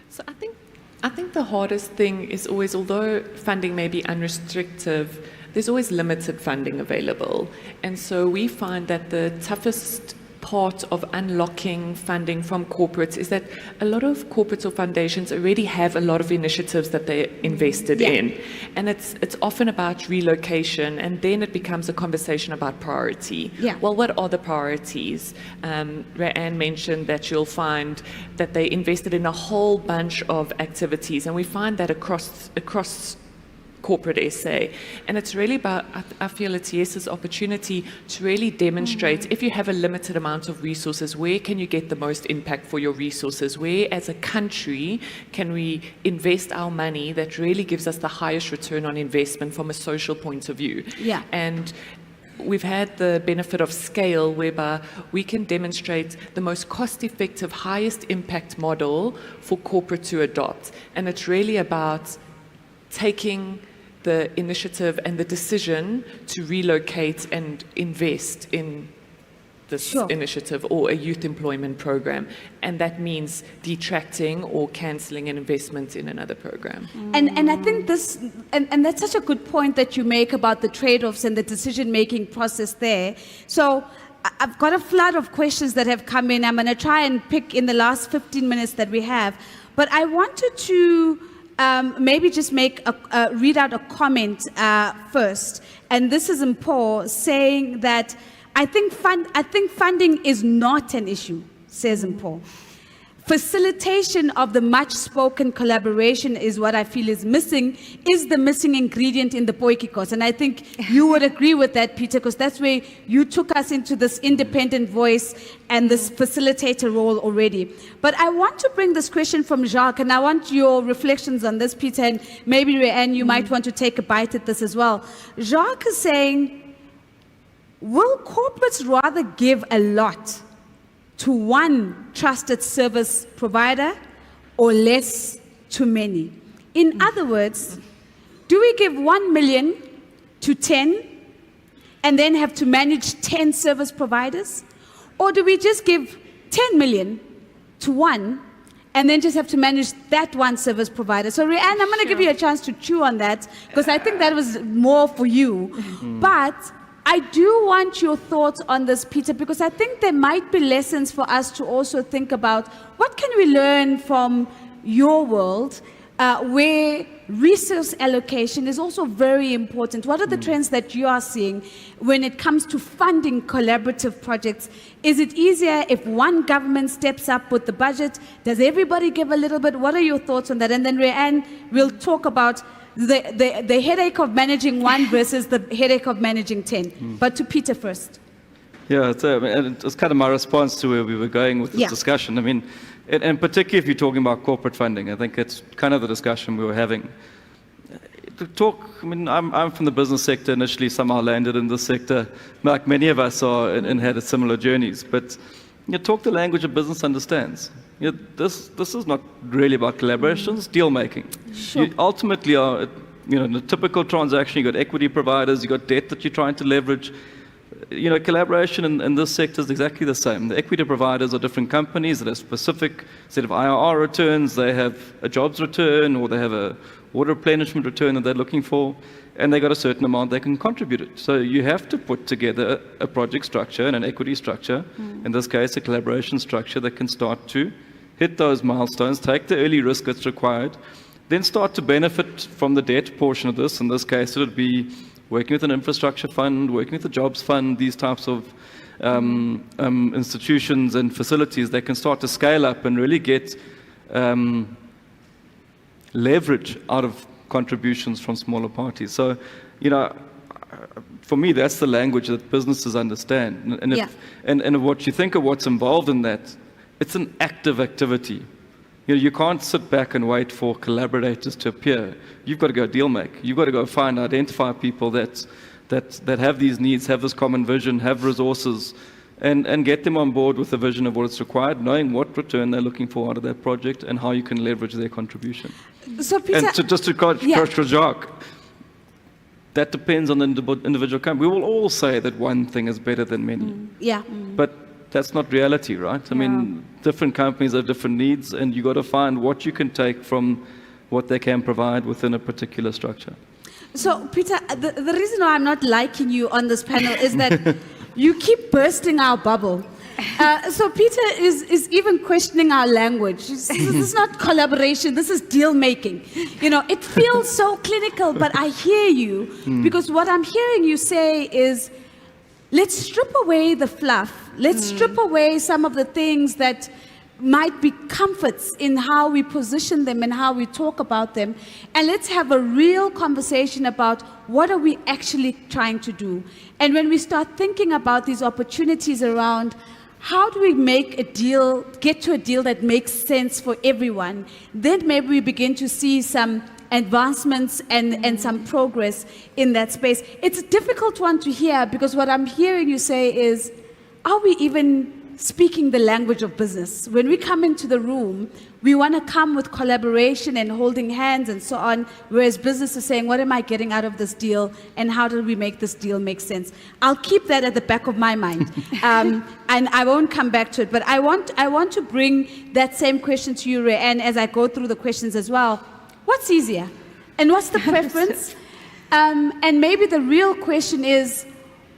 C: So I think the hardest thing is always, although funding may be unrestricted, there's always limited funding available. And so we find that the toughest part of unlocking funding from corporates is that a lot of corporates or foundations already have a lot of initiatives that they're invested in. And it's often about relocation, and then it becomes a conversation about priority.
A: Yeah.
C: Well, what are the priorities? Ra'anne mentioned that you'll find that they invested in a whole bunch of activities, and we find that across corporate SA. And it's really about, I feel it's YES's opportunity to really demonstrate, if you have a limited amount of resources, where can you get the most impact for your resources? Where as a country can we invest our money that really gives us the highest return on investment from a social point of view?
A: Yeah.
C: And we've had the benefit of scale, whereby we can demonstrate the most cost-effective, highest impact model for corporate to adopt. And it's really about taking the initiative and the decision to relocate and invest in this initiative or a youth employment program. And that means detracting or cancelling an investment in another program.
A: And I think this, and that's such a good point that you make about the trade-offs and the decision-making process there. So I've got a flood of questions that have come in. I'm going to try and pick in the last 15 minutes that we have. But I wanted to maybe just read out a comment first. And this is Mpho saying that I think funding is not an issue, says Mpho. Facilitation of the much-spoken collaboration is what I feel is the missing ingredient in the Poikikos. And I think you would agree with that, Peter, because that's where you took us into this independent voice and this facilitator role already. But I want to bring this question from Jacques, and I want your reflections on this, Peter, and maybe, Ryan, you might want to take a bite at this as well. Jacques is saying, will corporates rather give a lot to one trusted service provider or less to many? In other words, do we give 1 million to 10 and then have to manage 10 service providers? Or do we just give 10 million to one and then just have to manage that one service provider? So, Ryan, I'm going to give you a chance to chew on that because I think that was more for you. But I do want your thoughts on this, Peter, because I think there might be lessons for us to also think about what can we learn from your world where resource allocation is also very important. What are the trends that you are seeing when it comes to funding collaborative projects? Is it easier if one government steps up with the budget? Does everybody give a little bit? What are your thoughts on that? And then Ryan will talk about the headache of managing one versus the headache of managing 10. But to Peter first.
D: Yeah, it's kind of my response to where we were going with this discussion. I mean, and particularly if you're talking about corporate funding, I think it's kind of the discussion we were having. I'm from the business sector initially, somehow landed in this sector, like many of us are and had similar journeys. But talk the language of business understands. This is not really about collaborations, deal making.
A: Sure.
D: You ultimately are, in a typical transaction, you've got equity providers, you've got debt that you're trying to leverage. Collaboration in this sector is exactly the same. The equity providers are different companies that have specific set of IRR returns, they have a jobs return, or they have a water replenishment return that they're looking for, and they got a certain amount they can contribute it. So you have to put together a project structure and an equity structure, in this case a collaboration structure that can start to hit those milestones, take the early risk that's required, then start to benefit from the debt portion of this. In this case, it would be working with an infrastructure fund, working with a jobs fund, these types of institutions and facilities that can start to scale up and really get leverage out of contributions from smaller parties. So, for me, that's the language that businesses understand. And what you think of what's involved in that, it's an active activity. You can't sit back and wait for collaborators to appear. You've got to go deal make. You've got to go identify people that have these needs, have this common vision, have resources, and get them on board with the vision of what's required, knowing what return they're looking for out of that project and how you can leverage their contribution.
A: So, Peter,
D: and just to coach Jacques, that depends on the individual company. We will all say that one thing is better than many. But that's not reality, right? I mean, different companies have different needs, and you got to find what you can take from what they can provide within a particular structure.
A: So, Peter, the reason why I'm not liking you on this panel is that you keep bursting our bubble. So Peter is even questioning our language. This is not collaboration, this is deal making. It feels so clinical, but I hear you, because what I'm hearing you say is, let's strip away the fluff. Let's strip away some of the things that might be comforts in how we position them and how we talk about them. And let's have a real conversation about what are we actually trying to do. And when we start thinking about these opportunities around how do we make a deal, get to a deal that makes sense for everyone, then maybe we begin to see some advancements and some progress in that space. It's a difficult one to hear, because what I'm hearing you say is, are we even speaking the language of business? When we come into the room, we want to come with collaboration and holding hands and so on, whereas business is saying, what am I getting out of this deal, and how do we make this deal make sense? I'll keep that at the back of my mind, and I won't come back to it. But I want to bring that same question to you, Ray, and as I go through the questions as well, what's easier? And what's the preference? And maybe the real question is,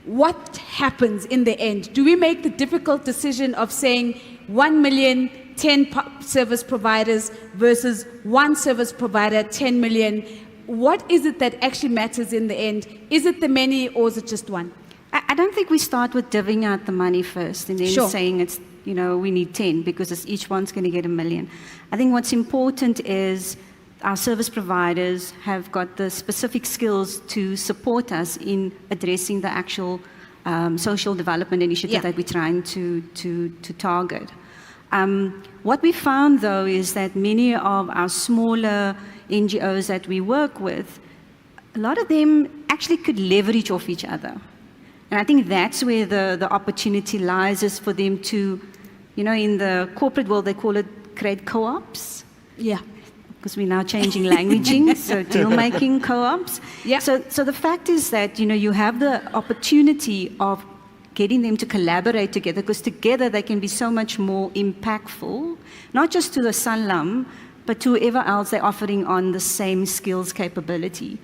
A: what happens in the end? Do we make the difficult decision of saying 1 million, 10 service providers versus one service provider, 10 million? What is it that actually matters in the end? Is it the many or is it just one?
B: I don't think we start with divvying out the money first and then
A: Sure.
B: saying it's, we need 10 because each one's going to get 1 million. I think what's important is our service providers have got the specific skills to support us in addressing the actual social development initiative
A: Yeah.
B: that we're trying to target. What we found, though, is that many of our smaller NGOs that we work with, a lot of them actually could leverage off each other. And I think that's where the opportunity lies, is for them to, in the corporate world, they call it create co-ops.
A: Yeah.
B: Because we're now changing languaging, so deal-making co-ops.
A: Yeah.
B: So the fact is that, you have the opportunity of getting them to collaborate together, because together they can be so much more impactful, not just to the Sanlam, but to whoever else they're offering on the same skills capability,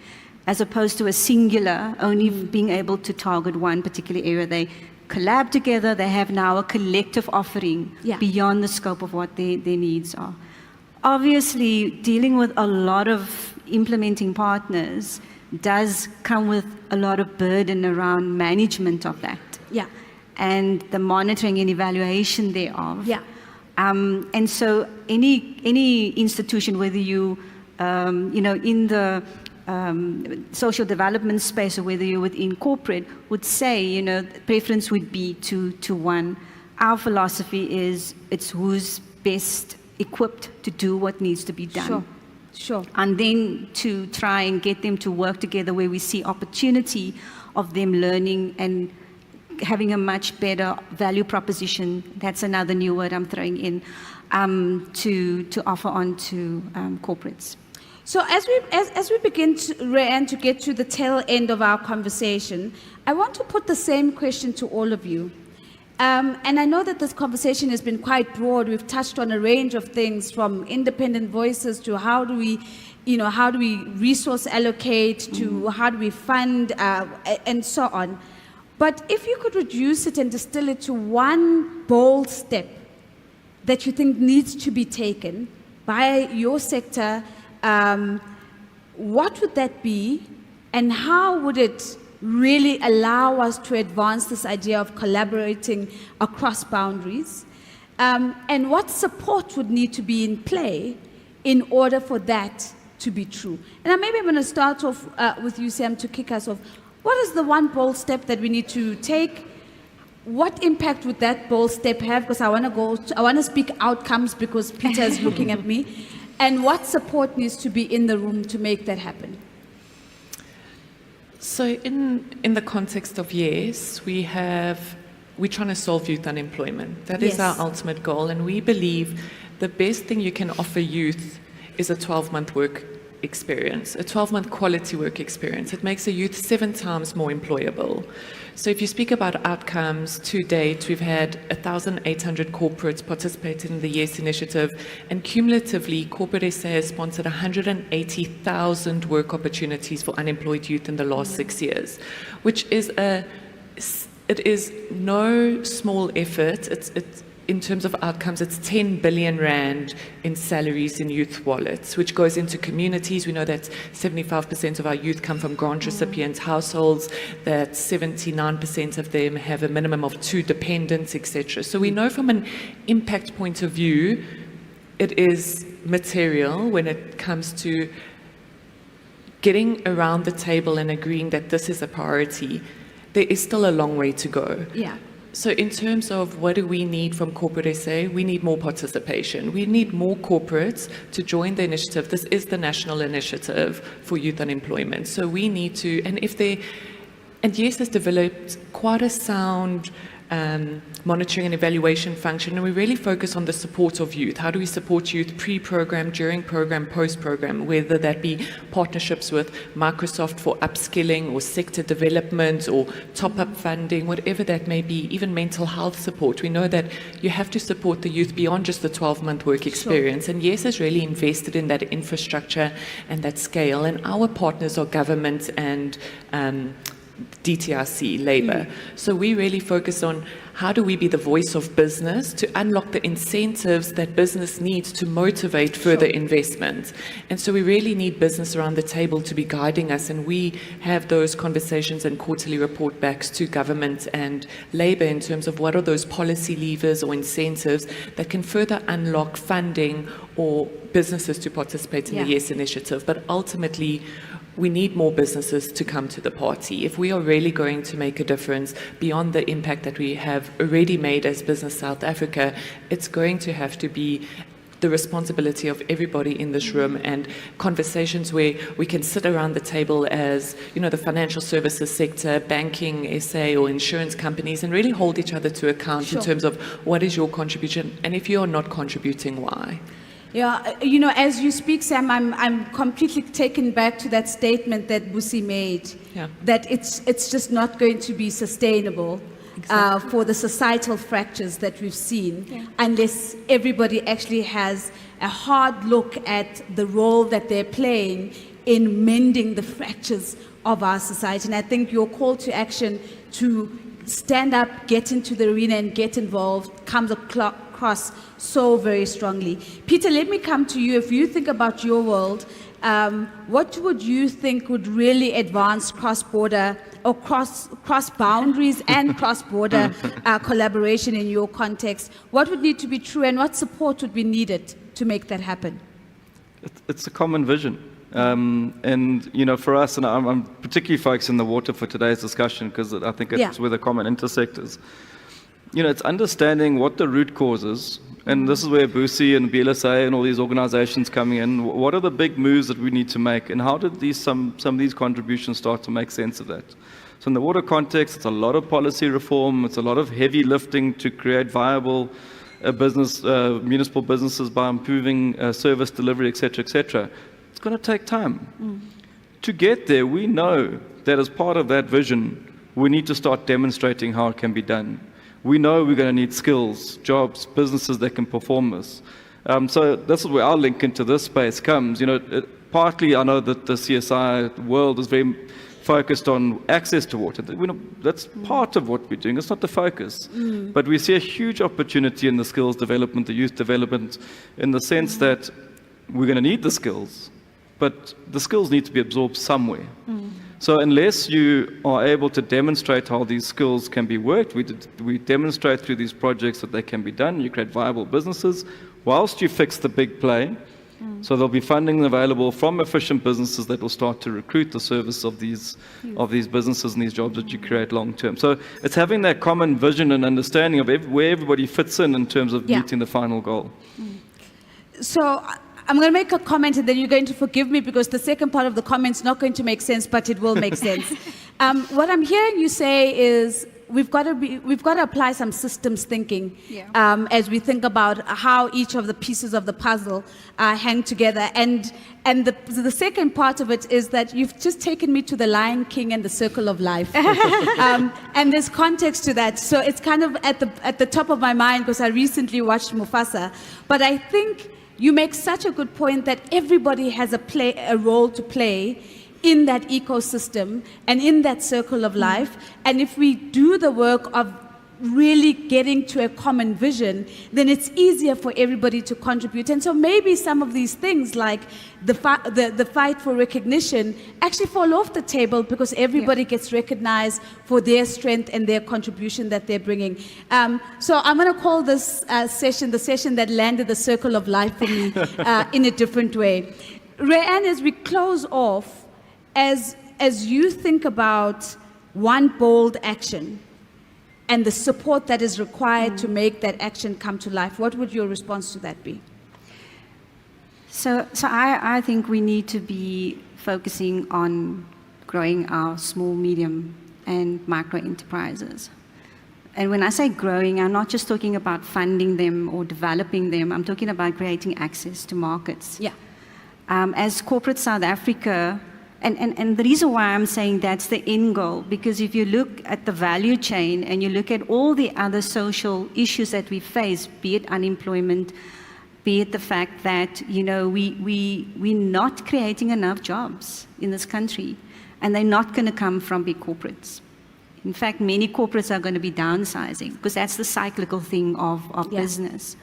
B: as opposed to a singular, only being able to target one particular area. They collab together, they have now a collective offering
A: Yeah.
B: beyond the scope of what their needs are. Obviously, dealing with a lot of implementing partners does come with a lot of burden around management of that.
A: Yeah.
B: And the monitoring and evaluation thereof.
A: Yeah.
B: And so any institution, whether you, in the social development space or whether you're within corporate, would say, preference would be to one. Our philosophy is it's who's best equipped to do what needs to be done.
A: Sure. Sure.
B: And then to try and get them to work together where we see opportunity of them learning and having a much better value proposition. That's another new word I'm throwing in, to offer on to corporates.
A: So as we begin to get to the tail end of our conversation, I want to put the same question to all of you. And I know that this conversation has been quite broad. We've touched on a range of things, from independent voices to how do we resource allocate, to how do we fund, and so on. But if you could reduce it and distill it to one bold step that you think needs to be taken by your sector, what would that be, and how would it really allow us to advance this idea of collaborating across boundaries? And what support would need to be in play in order for that to be true? And maybe I'm going to start off with you, Sam, to kick us off. What is the one bold step that we need to take? What impact would that bold step have? Because I want to speak outcomes, because Peter is looking at me. And what support needs to be in the room to make that happen?
C: So in the context of YES, we're trying to solve youth unemployment. That is
A: Yes.
C: our ultimate goal, and we believe the best thing you can offer youth is a 12-month work experience, a 12-month quality work experience. It makes a youth 7 times more employable. So if you speak about outcomes, to date, we've had 1,800 corporates participate in the YES initiative, and cumulatively, Corporate SA has sponsored 180,000 work opportunities for unemployed youth in the last 6 years, which is it is no small effort. It's in terms of outcomes, it's 10 billion rand in salaries in youth wallets, which goes into communities. We know that 75% of our youth come from grant recipient households, that 79% of them have a minimum of 2 dependents, etc. So we know from an impact point of view, it is material when it comes to getting around the table and agreeing that this is a priority. There is still a long way to go.
A: Yeah.
C: So in terms of what do we need from Corporate SA, we need more participation. We need more corporates to join the initiative. This is the national initiative for youth unemployment. So we need to, and YES has developed quite a sound monitoring and evaluation function, and we really focus on the support of youth. How do we support youth pre-program, during program, post-program, whether that be partnerships with Microsoft for upskilling or sector development or top-up funding, whatever that may be, even mental health support. We know that you have to support the youth beyond just the 12-month work experience, and YES has really invested in that infrastructure and that scale, and our partners are government and DTRC, labor. So we really focus on how do we be the voice of business to unlock the incentives that business needs to motivate further investment. And so we really need business around the table to be guiding us, and we have those conversations and quarterly report backs to government and labor in terms of what are those policy levers or incentives that can further unlock funding or businesses to participate in the YES initiative. But ultimately, we need more businesses to come to the party. If we are really going to make a difference beyond the impact that we have already made as Business South Africa, it's going to have to be the responsibility of everybody in this room, and conversations where we can sit around the table as, you know, the financial services sector, banking, SA, or insurance companies, and really hold each other to account in terms of what is your contribution, and if you are not contributing, why?
A: Yeah, you know, as you speak, Sam, I'm completely taken back to that statement that Busi made, that it's just not going to be sustainable for the societal fractures that we've seen unless everybody actually has a hard look at the role that they're playing in mending the fractures of our society. And I think your call to action to stand up, get into the arena and get involved comes across so very strongly. Peter, let me come to you. If you think about your world, what would you think would really advance cross-border or cross boundaries and cross-border collaboration in your context? What would need to be true, and what support would be needed to make that happen?
D: It's a common vision. And, you know, for us, and I'm particularly focusing on the water for today's discussion because I think it's where the common intersect is. You know, it's understanding what the root causes, and this is where Busi and BLSA and all these organizations coming in. What are the big moves that we need to make, and how did some of these contributions start to make sense of that? So in the water context, it's a lot of policy reform, it's a lot of heavy lifting to create viable municipal businesses by improving service delivery, et cetera, it's going to take time. To get there, we know that as part of that vision, we need to start demonstrating how it can be done. We know we're going to need skills, jobs, businesses that can perform this. So this is where our link into this space comes. You know, partly I know that the CSI world is very focused on access to water. That's part of what we're doing. It's not the focus. But we see a huge opportunity in the skills development, the youth development, in the sense that we're going to need the skills, but the skills need to be absorbed somewhere. So unless you are able to demonstrate how these skills can be worked, we demonstrate through these projects that they can be done. You create viable businesses whilst you fix the big play. So there'll be funding available from efficient businesses that will start to recruit the service of these businesses and these jobs that you create long term. So it's having that common vision and understanding of where everybody fits in terms of meeting the final goal.
A: So I'm going to make a comment, and then you're going to forgive me because the second part of the comment's not going to make sense, but it will make sense. What I'm hearing you say is we've got to apply some systems thinking as we think about how each of the pieces of the puzzle hang together. And the second part of it is that you've just taken me to the Lion King and the Circle of Life, and there's context to that. So it's kind of at the top of my mind because I recently watched Mufasa, but I think you make such a good point that everybody has a role to play in that ecosystem and in that circle of life. And if we do the work of really getting to a common vision, then it's easier for everybody to contribute. And so maybe some of these things like the fight for recognition actually fall off the table because everybody gets recognized for their strength and their contribution that they're bringing. So I'm going to call this session the session that landed the circle of life for me in a different way. Rayanne, as we close off, as you think about one bold action and the support that is required to make that action come to life, what would your response to that be?
B: So I think we need to be focusing on growing our small, medium, and micro enterprises. And when I say growing, I'm not just talking about funding them or developing them. I'm talking about creating access to markets. As corporate South Africa, and the reason why I'm saying that's the end goal, because if you look at the value chain and you look at all the other social issues that we face, be it unemployment, be be it the fact that, we're not creating enough jobs in this country, and they're not going to come from big corporates. In fact, many corporates are going to be downsizing, because that's the cyclical thing of business.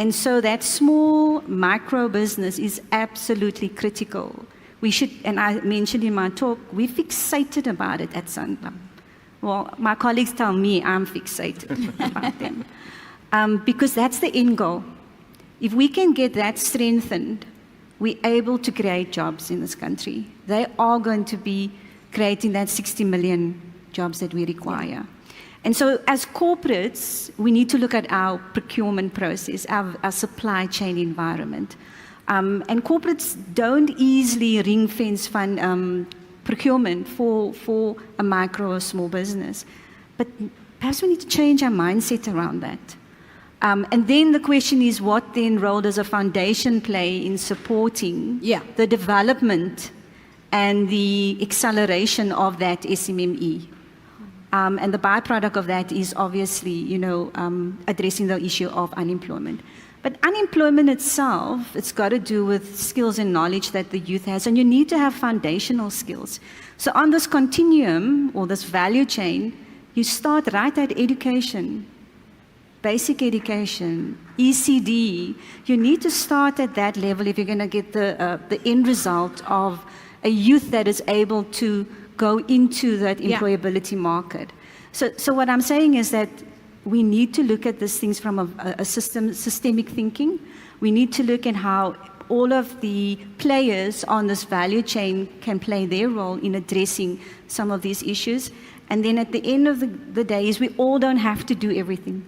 B: And so that small micro business is absolutely critical. We should, and I mentioned in my talk, we're fixated about it at Sanlam. Well, my colleagues tell me I'm fixated about them. Because that's the end goal. If we can get that strengthened, we're able to create jobs in this country. They are going to be creating that 60 million jobs that we require. And so as corporates, we need to look at our procurement process, our supply chain environment. And corporates don't easily ring-fence fund procurement for a micro or small business. But perhaps we need to change our mindset around that. And then the question is, what then role does a foundation play in supporting the development and the acceleration of that SMME? And the byproduct of that is obviously, addressing the issue of unemployment. But unemployment itself, it's got to do with skills and knowledge that the youth has, and you need to have foundational skills. So on this continuum, or this value chain, you start right at education, basic education, ECD. You need to start at that level if you're going to get the end result of a youth that is able to go into that employability market. So what I'm saying is that we need to look at these things from a systemic thinking. We need to look at how all of the players on this value chain can play their role in addressing some of these issues. And then at the end of the day is we all don't have to do everything.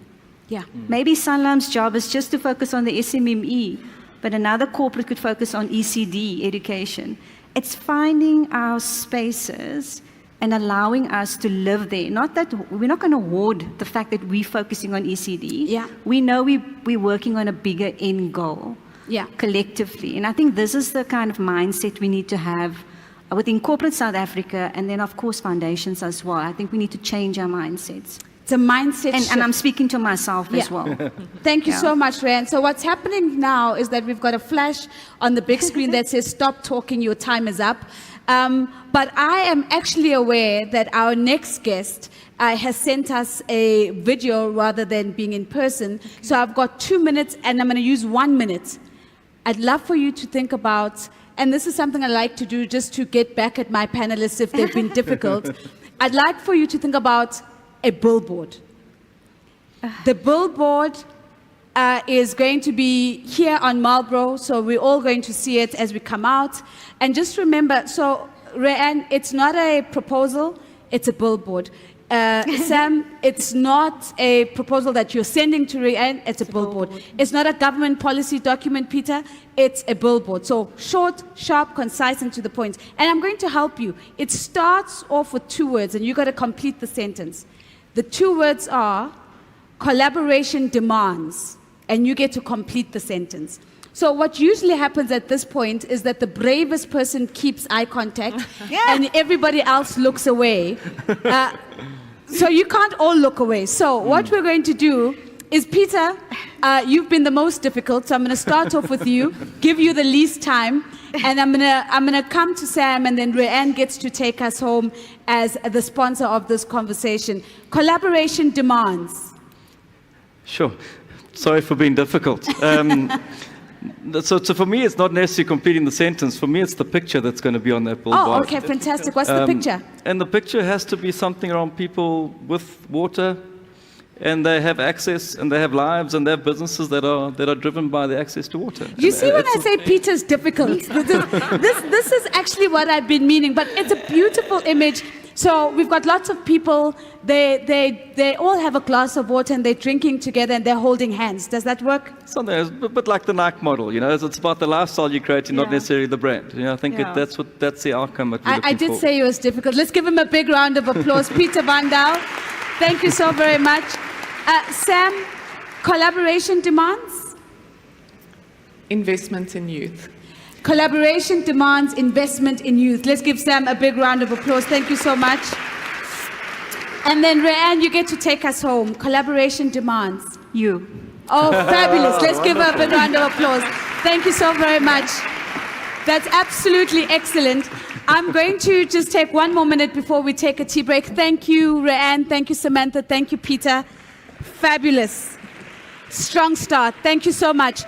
B: Maybe Sanlam's job is just to focus on the SMME, but another corporate could focus on ECD, education. It's finding our spaces and allowing us to live there. Not that we're not going to hoard the fact that we're focusing on ECD. We know we're working on a bigger end goal collectively. And I think this is the kind of mindset we need to have within corporate South Africa, and then of course foundations as well. I think we need to change our mindsets.
A: It's a mindset shift.
B: And I'm speaking to myself as well.
A: Thank you so much, Rand. So what's happening now is that we've got a flash on the big screen that says, stop talking, your time is up. But I am actually aware that our next guest has sent us a video rather than being in person. So I've got 2 minutes and I'm going to use 1 minute. I'd love for you to think about, and this is something I like to do just to get back at my panelists if they've been difficult. I'd like for you to think about a billboard. The billboard is going to be here on Marlborough, so we're all going to see it as we come out. And just remember, so Ryan, it's not a proposal, it's a billboard. Sam, it's not a proposal that you're sending to Ryan, it's a billboard. It's not a government policy document, Peter, it's a billboard. So short, sharp, concise, and to the point. And I'm going to help you. It starts off with 2 words, and you've got to complete the sentence. The 2 words are collaboration demands, and you get to complete the sentence. So what usually happens at this point is that the bravest person keeps eye contact and everybody else looks away. So you can't all look away. So what we're going to do is, Peter, you've been the most difficult, so I'm going to start off with you, give you the least time, and I'm gonna come to Sam, and then Ryan gets to take us home as the sponsor of this conversation. Collaboration demands.
D: Sure. Sorry for being difficult. So for me, it's not necessarily completing the sentence. For me, it's the picture that's going to be on that billboard.
A: Oh, okay, fantastic. What's the picture?
D: And the picture has to be something around people with water, and they have access, and they have lives, and they have businesses that are driven by the access to water.
A: You see, when I say Peter's difficult, this is actually what I've been meaning, but it's a beautiful image. So we've got lots of people, they all have a glass of water and they're drinking together and they're holding hands. Does that work?
D: Something a bit like the Nike model, it's about the lifestyle you're creating, not necessarily the brand. I think that's the outcome that we're looking for.
A: I did say it was difficult. Let's give him a big round of applause. Peter Varndell, thank you so very much. Sam, collaboration demands?
C: Investment in youth.
A: Collaboration demands investment in youth. Let's give Sam a big round of applause. Thank you so much. And then Ryan, you get to take us home. Collaboration demands.
B: You.
A: Oh, fabulous. Let's give her a big round of applause. Thank you so very much. That's absolutely excellent. I'm going to just take one more minute before we take a tea break. Thank you, Rayanne. Thank you, Samantha. Thank you, Peter. Fabulous. Strong start. Thank you so much.